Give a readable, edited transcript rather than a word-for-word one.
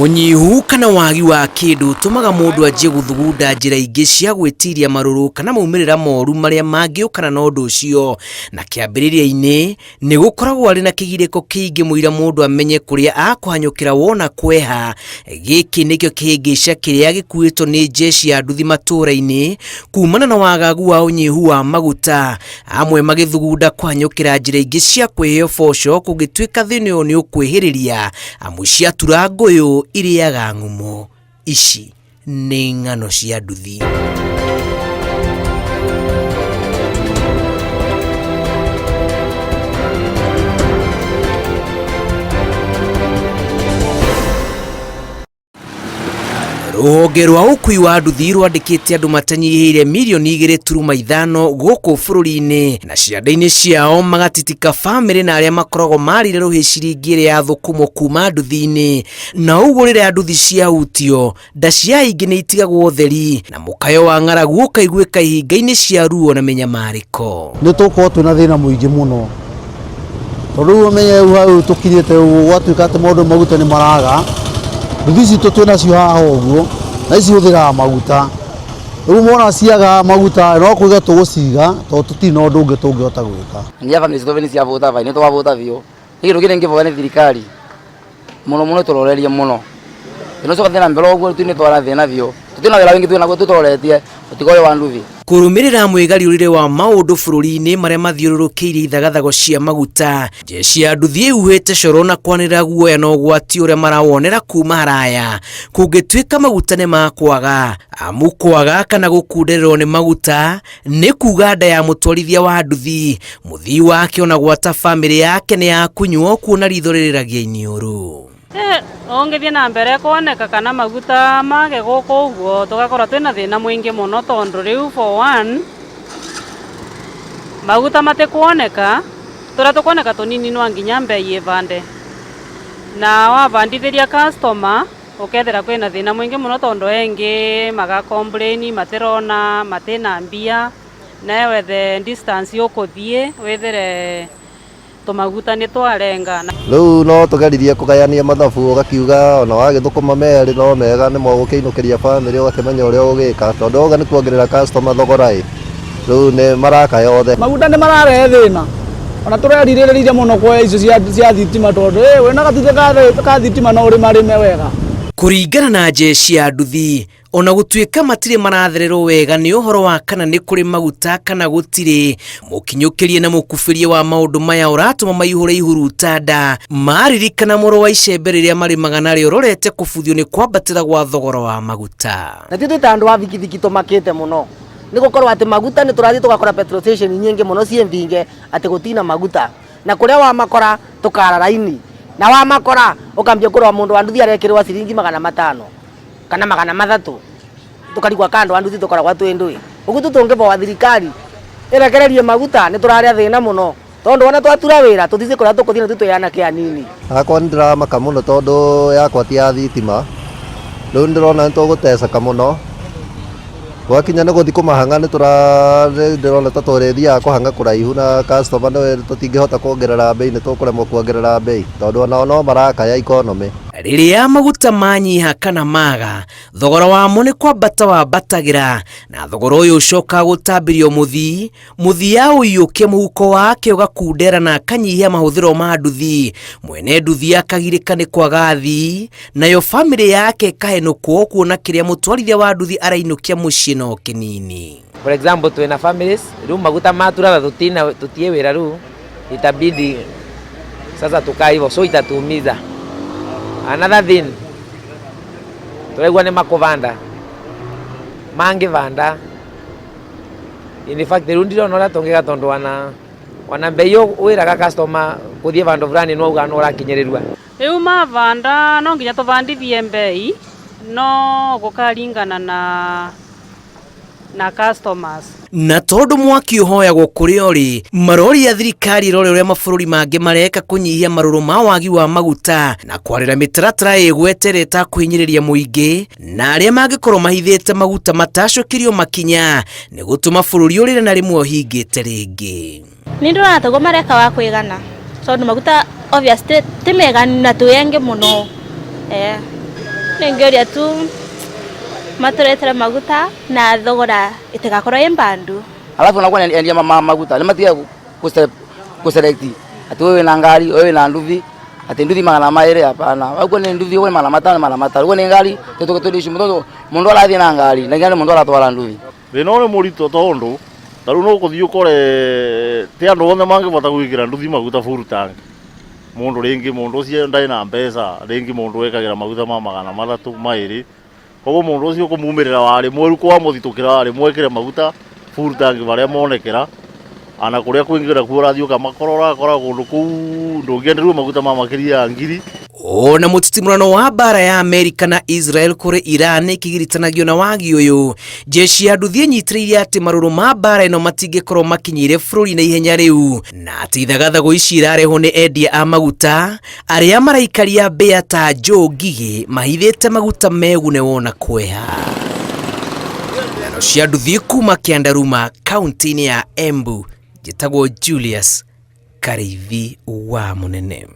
Unyihu kana wagi wa kindu tumaga mundu ajie guthugunda njira ingi cia gwitiria maruru kana maumirira moru maria mangiukana na undu ucio, na kiambiriria-ini ni gukoragwo ari na kigiriko kiingi muira mundu amenye kuria akuhanyukira wona kweha. Giki nikio kihingica kiria gikuitwo ni jeshi ya nduthi matura-ini kumana na wagagu wa unyihu wa maguta, amwe magithugunda kuhanyukira njira ingi cia kwiheo boco kugituika thini uyu ni ukwihiriria amu cia turanguyu iriaga ngumo. Ici ni ng'ano cia nduthi. Ruhonge rwa ukui wa nduthi rwandikite andu matanyihire milioni 2.5 guku bururi-ini, na cianda-ini ciao magatitika family na aria makoragwo marire ruhiciringi ria ya thukumo kuma nduthi-ini. Na uguo riria nduthi ciahutio nda cia ingi ni itigagwo theri na mukayo wa ng'aragu ukaiguika ihinga-ini cia ruo na menyamariko. Ni tukorwo twina thina muingi muno tondu umenye hau tukirite gwatuika ati maundu maguta ni maraga. Nduthi citu twina cio haha uguo na ici huthiraga maguta. Riu mona ciaga maguta no kuiga tuguciga tondu tutina undu ungi tungihota gwika. Ngia family citu ni cia vuta vai ni twavuta vio. Hiyo ngire ngivoga ni thirikari muno turoreria muno. Ino coka thina mbere uguo twine twara thina vio. Tutina wira wingi twina tutoretie utigoyo wa nduthi. Kurumirira mwigariurire wa maundu bururi-ini maria mathiururukiire ithagathago cia maguta, jeshi ya nduthi iuhite coro na kwanira guoya na ugwati uria marawonera kuma haraya kungituika maguta ni makwaga. Amu kwaga kana gukunderirwo ni maguta ni kuga nda ya mutwarithia wa nduthi muthii wake ona gwata family yake ni yakunywo kuona ritho ririragia iniuru. Ongithie na mbere kuoneka kana maguta mage guku uguo tugakorwo twina thina mwingi muno tondu riu for one maguta mate kuoneka turia tukuoneka tunini no nginya mbei ivande na wavandithiria customer ukethira kwina thina mwingi muno tondu engi maga complain matirona matina mbia na wethe distance ukuthie wethire maguta ni twarenga. Riu no tugeririe kugayania mathabu ugakiuga ona wagithukuma meri no mega ni mogukiinukiria family ugakimenya uria ugika tondu uga ni kuongerera customer thogora riu ni maraka yothe maguta ni marare thina ona tureriririria muno kwa icio cia thitima tondu wina gatuika ka thitima no uri marime wega. Kuringana na jeshi ya nduthi ona gutuika matire marathererwo wega ni uhoro wa kana ni kuri maguta kana gutire, mukinyukirie na mukufirie wa maundu maya uratuma maihura ihuruta nda maririkana muro wa icembe riria mari magana rio rorete kubuthio ni kwambatira gwa thogora wa maguta. Na titu itandu wa thikithiki tumakite muno ni gukorwo ati maguta ni turathi tugakora petrol station nyingi muno cienvinge ati gutina maguta na kuria wa makora tukara raini na wa makora ukambia kurwa mundu wa nduthi arekirwa ciringi 500 kana 300 tukarigwa kando wa nduthi tukoragwa twindui ugu tutungiva wa thirikari irekererie maguta ni turaria thina muno tondu wana twatura wira tuthize kuria tukuthina tutuyana kia nini. Akwa ndiramaka muno tondu yakwa ti ya thitima riu ndirona nituguteceka muno gwakinya ni guthi kumahanga ni ndirona ta turethiaga kuhanga kuraihu na customer no tutingihota kuongerera bei ni tukuremwo kuongerera bei tondu ona no marakaya economy. Riria maguta manyiha kana maga thogora wamo ni kwambata wambatagira na thogora uyu ucoka gutambirio muthii auyukie muhuko wake ugakundera na akanyihia mahuthiro ma nduthi. Mwene nduthi akagirika ni kwaga thii nayo family yake kahenukwo kuona kiria mutwarithia wa nduthi arainukia mucii no kinini. For example twina families riu maguta matura tutie wira riu itabidi sasa tukaivo so itatumiza. Another thing turegwa ni makuvanda mangi vanda in fact riu ndirona tongiga tondu wana mbeyo wiraga customer kuthie vandu fulani no uga no rakinyerirwa Riu mavanda no nginya tuvandithie mbei no gukaringana na customers. Na tondu mwaki uhoyagwo kuri ori marori ya thirikari rore uria mabururi mangi mareka kunyihia maruru ma wagi wa maguta na kwarira mitaratara igwetereta kuhinyiriria muingi na aria mangikorwo mahithite maguta matacokirio makinya ni gutuma bururi urire na rimwe hingite ringi. Ni ndona tago mareka wa kwigana tondu maguta obviously ti mega na tuyenge muno Nengeria tu maturetera maguta na thogora itigakora embandu. Alafu unakuwa endia maguta limatia kuselect ati wewe na ngari wewe na nduthi ati nduthi magana maere hapana wako ni nduthi wewe mara matano wewe ni ngari tutokotulishi mundu arathi na ngari na ngari mundu aratwara nduthi binone murito tondu taru no kuthii ukore ti andu othe mangivota gwikira nduthi maguta full tank mundu ringi mundu ucio ndai na mbeca ringi mundu wekagira maguta ma magana mathatu mairi koguo mundu ucio kumumirira wari mweru kwa muthitukira wari mwekire maguta full tank varia monekera ana kuria kuingira kurathiuka makorora kora gundu kuu ndungienderwo maguta ma makiria ngiri. Ona mutitimurano wa bara ya Amerika na Israel kuri Iran ikigiritanagio na wagi uyu jeshi ya nduthi enyitiriire ati maruru ma bara ino matingikorwo makinyire bururi na ihenya riu na ati ithagathago ici irareho ni endia a maguta aria maraikaria mbea ta Joe Ngigi mahithite maguta megune wona kweha. Nano cia nduthi kuma Kĩandaruma kaunti-ini ya Embu njĩtagwo Julius Kareithi wa Munene.